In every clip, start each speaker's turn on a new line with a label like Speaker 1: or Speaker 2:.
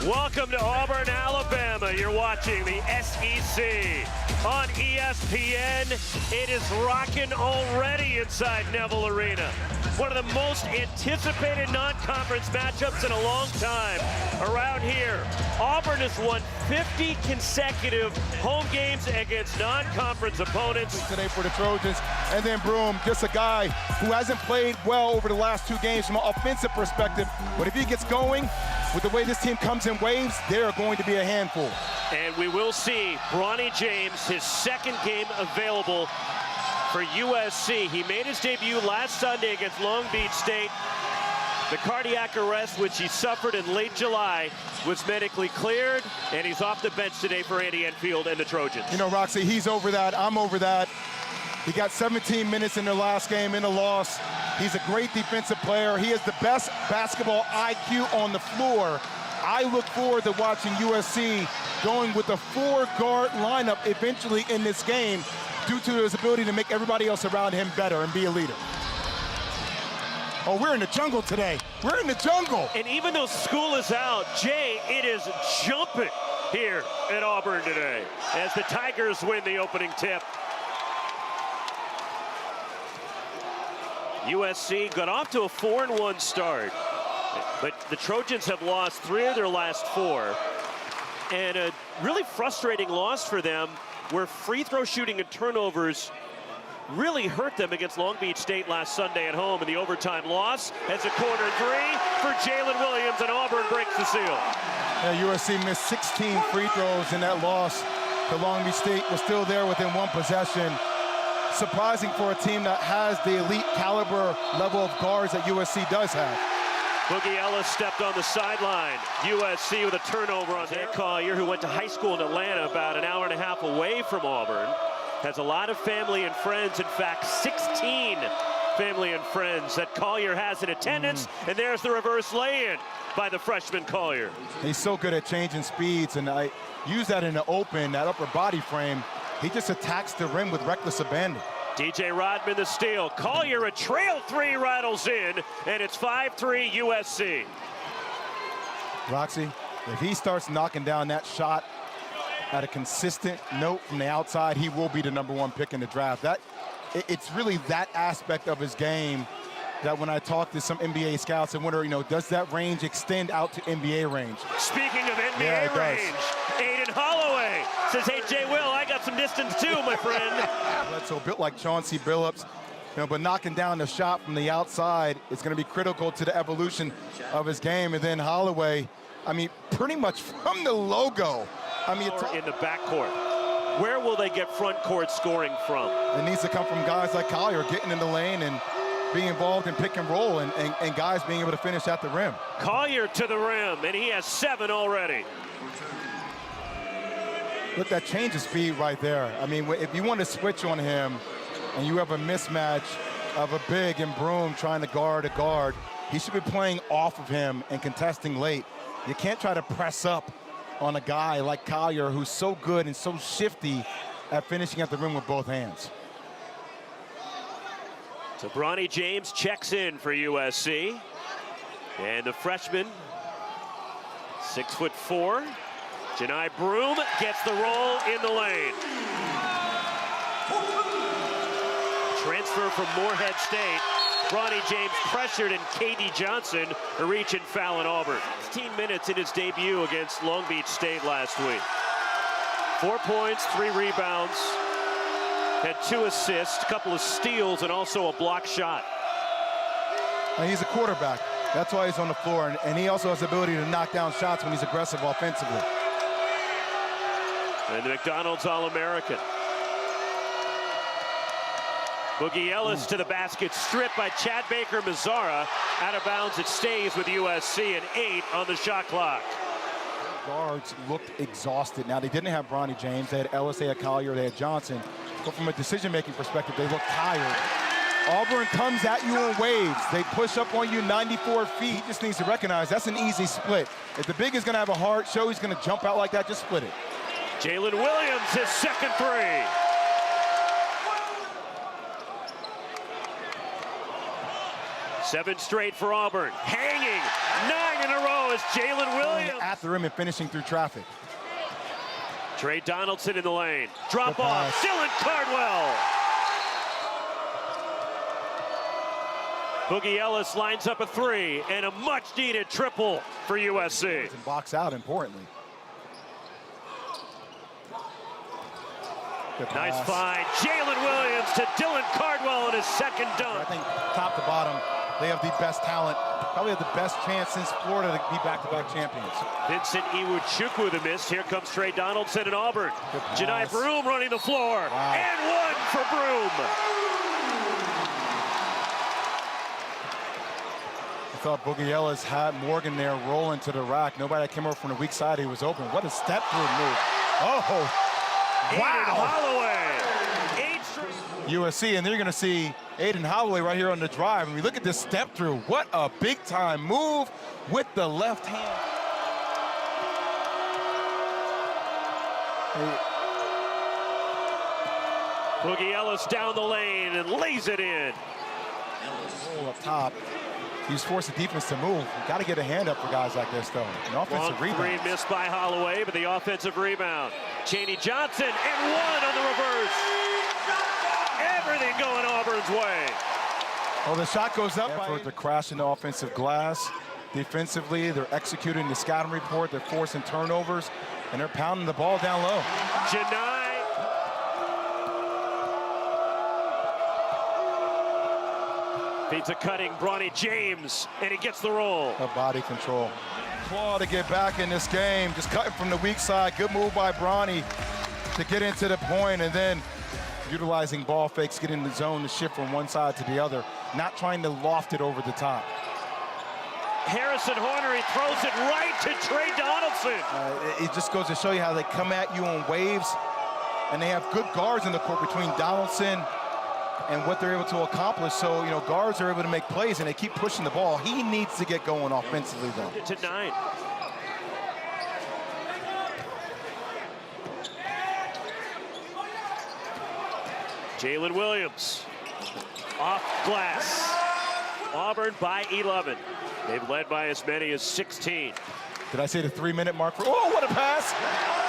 Speaker 1: Welcome to Auburn, Alabama. You're watching the SEC on ESPN. It is rocking already inside Neville Arena. One of the most anticipated non-conference matchups in a long time around here. Auburn has won 50 consecutive home games against non-conference opponents.
Speaker 2: Today for the Trojans, and then Broom, just a guy who hasn't played well over the last two games from an offensive perspective, but if he gets going, with the way this team comes in waves, they're going to be a handful.
Speaker 1: And we will see Bronny James, his second game available for USC. He made his debut last Sunday against Long Beach State. The cardiac arrest, which he suffered in late July, was medically cleared, and he's off the bench today for Andy Enfield and the Trojans.
Speaker 2: You know, Roxy, he's over that. I'm over that. He got 17 minutes in their last game in a loss. He's a great defensive player. He has the best basketball IQ on the floor. I look forward to watching USC going with a four-guard lineup eventually in this game due to his ability to make everybody else around him better and be a leader. Oh, we're in the jungle today. We're in the jungle.
Speaker 1: And even though school is out, Jay, it is jumping here at Auburn today as the Tigers win the opening tip. USC got off to a 4-1 start, but the Trojans have lost 3 of their last 4. And a really frustrating loss for them where free throw shooting and turnovers really hurt them against Long Beach State last Sunday at home in the overtime loss. As a corner 3 for Jalen Williams, and Auburn breaks the seal.
Speaker 2: Yeah, USC missed 16 free throws in that loss to Long Beach State, was still there within one possession. Surprising for a team that has the elite caliber level of guards that USC does have.
Speaker 1: Boogie Ellis stepped on the sideline. USC with a turnover on Nick Collier, who went to high school in Atlanta, about an hour and a half away from Auburn. Has a lot of family and friends. In fact, 16 family and friends that Collier has in attendance. And there's the reverse lay-in by the freshman Collier.
Speaker 2: He's so good at changing speeds, and I use that in the open, that upper body frame. He just attacks the rim with reckless abandon.
Speaker 1: DJ Rodman the steal. Collier a trail 3 rattles in, and it's 5-3 USC.
Speaker 2: Roxy, if he starts knocking down that shot at a consistent note from the outside, he will be the #1 pick in the draft. It's really that aspect of his game that when I talk to some NBA scouts and wonder, you know, does that range extend out to NBA range?
Speaker 1: Speaking of NBA range, Aden Holloway says, hey, Jay Will, I got some distance too, my friend.
Speaker 2: So built like Chauncey Billups, you know, but knocking down the shot from the outside is going to be critical to the evolution of his game. And then Holloway, I mean, pretty much from the logo. I mean,
Speaker 1: in the backcourt. Where will they get front court scoring from?
Speaker 2: It needs to come from guys like Collier getting in the lane and being involved in pick and roll, and guys being able to finish at the rim.
Speaker 1: Collier to the rim, and he has 7 already.
Speaker 2: Look, that change of speed right there. I mean, if you want to switch on him and you have a mismatch of a big and Broom trying to guard a guard, he should be playing off of him and contesting late. You can't try to press up on a guy like Collier, who's so good and so shifty at finishing at the rim with both hands.
Speaker 1: So Bronny James checks in for USC. And the freshman, 6'4", Janai Broom gets the roll in the lane. Transfer from Morehead State. Bronny James pressured, and KD Johnson a reach and foul in Auburn. 16 minutes in his debut against Long Beach State last week. 4 points, 3 rebounds, had 2 assists, a couple of steals, and also a block shot.
Speaker 2: And he's a quarterback. That's why he's on the floor, and he also has the ability to knock down shots when he's aggressive offensively.
Speaker 1: And the McDonald's All-American. Boogie Ellis to the basket, stripped by Chad Baker-Mazara. Out of bounds, it stays with USC, and 8 on the shot clock.
Speaker 2: Guards looked exhausted. Now, they didn't have Bronny James. They had Ellis, they had Collier, they had Johnson. But from a decision-making perspective, they look tired. Auburn comes at you in waves. They push up on you 94 feet. He just needs to recognize that's an easy split. If the big is going to have a hard show, he's going to jump out like that, just split it.
Speaker 1: Jalen Williams, his second 3. 7 straight for Auburn. Hanging 9 in a row is Jalen Williams.
Speaker 2: At the rim and finishing through traffic.
Speaker 1: Trey Donaldson in the lane. Drop
Speaker 2: Good
Speaker 1: off.
Speaker 2: pass.
Speaker 1: Dylan Cardwell. Boogie Ellis lines up a 3 and a much-needed triple for USC.
Speaker 2: And box out, importantly. Good
Speaker 1: Nice
Speaker 2: pass.
Speaker 1: find. Jalen Williams to Dylan Cardwell in his second
Speaker 2: I
Speaker 1: dunk.
Speaker 2: think top to bottom, they have the best talent. Probably have the best chance since Florida to be back-to-back champions.
Speaker 1: Vincent Iwuchukwu the miss. Here comes Trey Donaldson and Auburn.
Speaker 2: Good pass.
Speaker 1: Janai Broome running the floor.
Speaker 2: Wow.
Speaker 1: And 1 for Broome.
Speaker 2: I thought Boogie Ellis had Morgan there rolling to the rack. Nobody that came over from the weak side, he was open. What a step through move. Oh,
Speaker 1: Aden
Speaker 2: wow.
Speaker 1: Holloway. 8 straight.
Speaker 2: USC, and then you're going to see Aden Holloway right here on the drive. And we look at this step through. What a big-time move with the left hand.
Speaker 1: Boogie Ellis down the lane and lays it in.
Speaker 2: Oh, up top. He's forced the defense to move. You got to get a hand up for guys like this, though. An offensive
Speaker 1: Long
Speaker 2: rebound.
Speaker 1: 3 missed by Holloway, but the offensive rebound. Chaney Johnson and 1 on the reverse. Everything going Auburn's way.
Speaker 2: Oh, the shot goes up. Effort to crash in the offensive glass. Defensively, they're executing the scouting report. They're forcing turnovers, and they're pounding the ball down low.
Speaker 1: Janai. Feeds a cutting Bronny James, and he gets the roll.
Speaker 2: Of body control. Claw to get back in this game. Just cutting from the weak side. Good move by Bronny to get into the point, and then utilizing ball fakes, getting in the zone to shift from one side to the other. Not trying to loft it over the top.
Speaker 1: Harrison Horner, he throws it right to Trey Donaldson.
Speaker 2: It just goes to show you how they come at you on waves, and they have good guards in the court between Donaldson and what they're able to accomplish. So, you know, guards are able to make plays, and they keep pushing the ball. He needs to get going offensively, though.
Speaker 1: To 9. Jalen Williams off glass. Auburn by 11. They've led by as many as 16.
Speaker 2: Did I say the 3-minute mark? Oh, what a pass!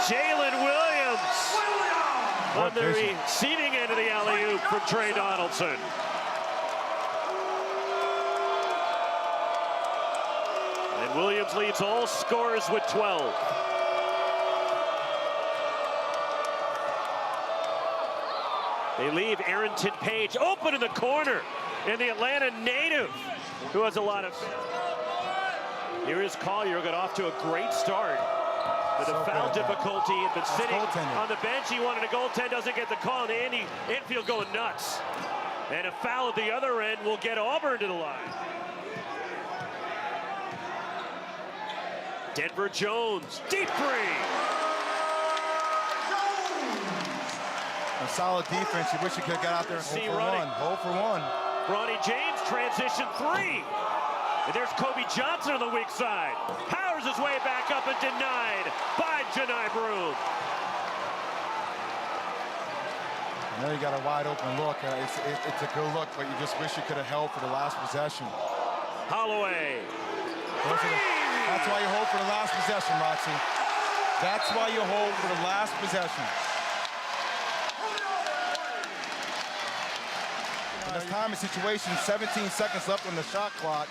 Speaker 1: Jalen Williams on the
Speaker 2: vision.
Speaker 1: receiving end of the alley-oop from Trey Donaldson. And Williams leads all scorers with 12. They leave Arrington Page open in the corner, and the Atlanta native, who has a lot of... Here is Collier, got off to a great start. With the foul difficulty, had been sitting on the bench. He wanted a goaltend, doesn't get the call, and Andy Enfield going nuts. And a foul at the other end will get Auburn to the line. Denver Jones, deep 3.
Speaker 2: A solid defense. You wish you could have got out there and
Speaker 1: See
Speaker 2: hold for
Speaker 1: running.
Speaker 2: one. Hold for one.
Speaker 1: Bronny James, transition 3. And there's Kobe Johnson on the weak side. Powers his way back up and denied by Janai Broome.
Speaker 2: Now you got a wide open look. It's a good look, but you just wish you could have held for the last possession.
Speaker 1: Holloway.
Speaker 2: That's why you hold for the last possession, Roxy. That's why you hold for the last possession. In this time and situation, 17 seconds left on the shot clock.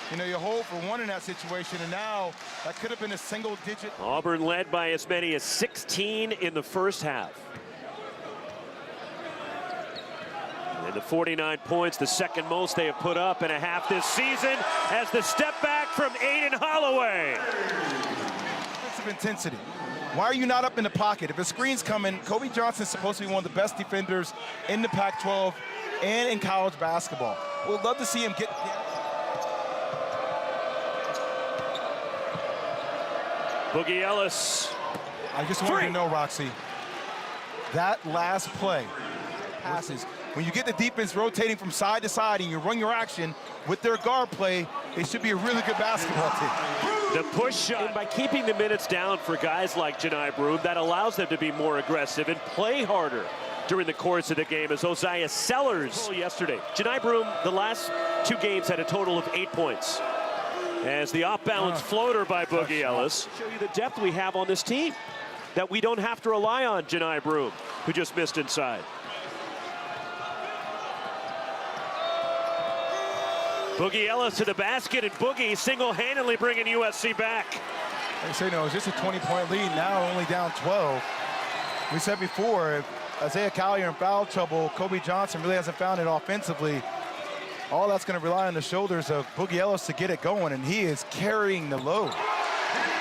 Speaker 2: You know, you hold for one in that situation, and now that could have been a single-digit.
Speaker 1: Auburn led by as many as 16 in the first half. And the 49 points, the second most they have put up in a half this season, as the step back from Aden Holloway.
Speaker 2: Defensive intensity. Why are you not up in the pocket? If a screen's coming, Kobe Johnson's supposed to be one of the best defenders in the Pac-12 and in college basketball. We'd love to see him get...
Speaker 1: Boogie Ellis.
Speaker 2: I just want you to know, Roxy, that last play, passes, when you get the defense rotating from side to side and you run your action with their guard play, it should be a really good basketball team.
Speaker 1: The push shot. And by keeping the minutes down for guys like Janai Broome, that allows them to be more aggressive and play harder during the course of the game, as Osiah Sellers yesterday. Janai Broome, the last 2 games, had a total of 8 points. As the off-balance floater by Boogie Ellis. Show you the depth we have on this team. That we don't have to rely on Janai Broome, who just missed inside. Boogie Ellis to the basket, and Boogie single-handedly bringing USC back.
Speaker 2: They say no, it's just a 20-point lead, now only down 12. We said before, if Isaiah Collier in foul trouble, Kobe Johnson really hasn't found it offensively. All that's going to rely on the shoulders of Boogie Ellis to get it going, and he is carrying the load.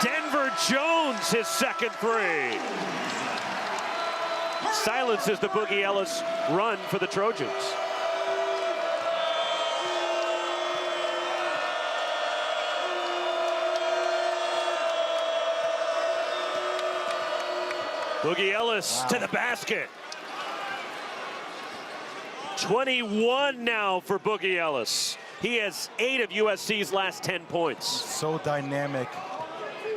Speaker 1: Denver Jones, his second three. Silences the Boogie Ellis run for the Trojans. Boogie Ellis to the basket. 21 now for Boogie Ellis. He has 8 of USC's last 10 points.
Speaker 2: So dynamic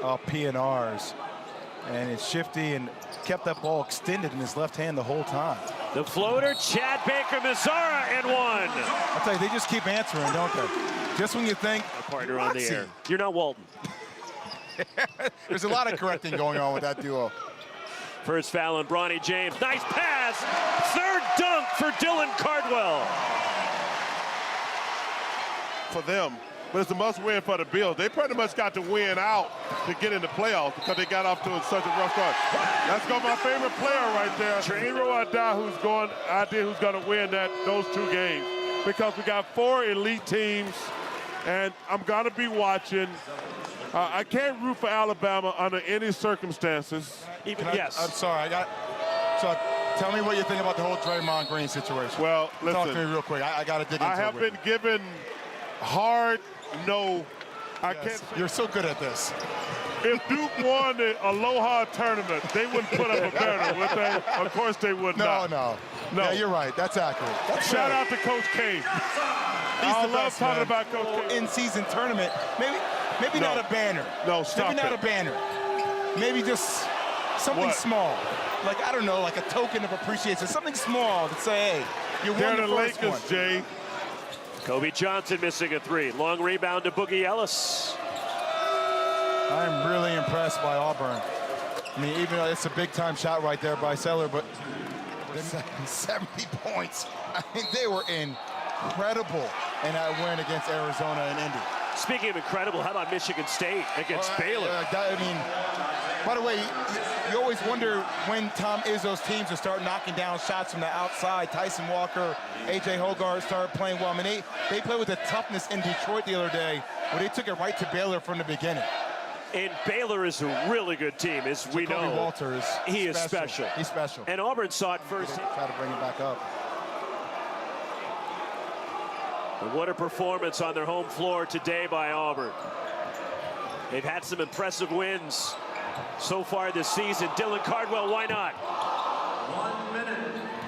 Speaker 2: PNRs. And it's shifty and kept that ball extended in his left hand the whole time.
Speaker 1: The floater, Chad Baker-Mazara, and one.
Speaker 2: I'll tell you, they just keep answering, don't they? Just when you think.
Speaker 1: A partner on the air. You're not Walton.
Speaker 2: There's a lot of correcting going on with that duo.
Speaker 1: First foul on Bronny James. Nice pass. Third dunk for Dylan Cardwell.
Speaker 3: For them, but it's a must-win for the Bills. They pretty much got to win out to get in the playoffs because they got off to such a rough start. Let's go, my favorite player right there, Trero Ada, who's going to win those 2 games because we got 4 elite teams, and I'm going to be watching. I can't root for Alabama under any circumstances.
Speaker 1: Yes.
Speaker 2: I'm sorry. So tell me what you think about the whole Draymond Green situation.
Speaker 3: Well, listen.
Speaker 2: Talk to me real quick. I got to dig into it.
Speaker 3: I have been given hard no. I can't.
Speaker 2: You're so good at this.
Speaker 3: If Duke won the Aloha tournament, they wouldn't put up a banner, would they? Of course they would not.
Speaker 2: No. Yeah, you're right. That's accurate.
Speaker 3: Shout out to Coach K. I love talking about Coach K.
Speaker 2: In-season tournament. Maybe not a banner.
Speaker 3: No, stop
Speaker 2: Maybe not a banner. Maybe just something small. Like, I don't know, like a token of appreciation. Something small to say, hey, you won the first
Speaker 3: Lakers,
Speaker 2: one.
Speaker 3: Jay.
Speaker 1: Kobe Johnson missing a 3. Long rebound to Boogie Ellis.
Speaker 2: I'm really impressed by Auburn. I mean, even though it's a big-time shot right there by Seller, but 70 points. I mean, they were incredible in that win against Arizona and Indy.
Speaker 1: Speaking of incredible, how about Michigan State against Baylor?
Speaker 2: I mean, by the way, you always wonder when Tom Izzo's teams will start knocking down shots from the outside. Tyson Walker, A.J. Hogarth started playing well. I mean, they played with a toughness in Detroit the other day where they took it right to Baylor from the beginning.
Speaker 1: And Baylor is a really good team, as we know.
Speaker 2: Walter
Speaker 1: he is special.
Speaker 2: He's special.
Speaker 1: And Auburn saw it first.
Speaker 2: Try to bring him back up.
Speaker 1: And what a performance on their home floor today by Auburn. They've had some impressive wins so far this season. Dylan Cardwell, why not?
Speaker 4: 1 minute.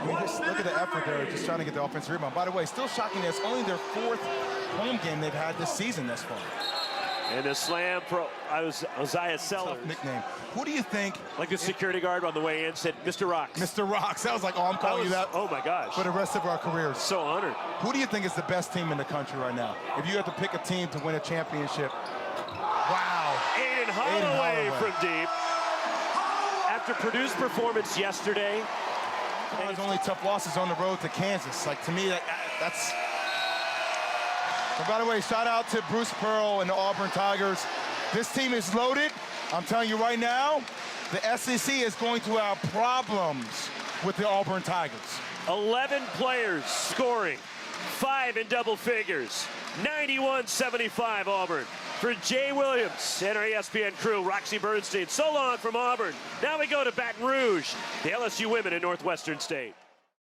Speaker 2: I mean, just look at the effort there, just trying to get the offensive rebound. By the way, still shocking, it's only their 4th home game they've had this season thus far.
Speaker 1: And the slam for Isaiah Sellers.
Speaker 2: Tough nickname. Who do you think?
Speaker 1: Like the security guard on the way in said, Mr. Rocks.
Speaker 2: Mr. Rocks. That was like, oh, I'm calling you that.
Speaker 1: Oh, my gosh.
Speaker 2: For the rest of our careers.
Speaker 1: So honored.
Speaker 2: Who do you think is the best team in the country right now? If you had to pick a team to win a championship. Wow.
Speaker 1: Aden Holloway from deep. After Purdue's performance yesterday.
Speaker 2: His only tough losses on the road to Kansas. Like, to me, that's... And by the way, shout out to Bruce Pearl and the Auburn Tigers. This team is loaded. I'm telling you right now, the SEC is going to have problems with the Auburn Tigers.
Speaker 1: 11 players scoring, 5 in double figures. 91-75 Auburn. For Jay Williams and our ESPN crew, Roxy Bernstein, so long from Auburn. Now we go to Baton Rouge, the LSU women in Northwestern State.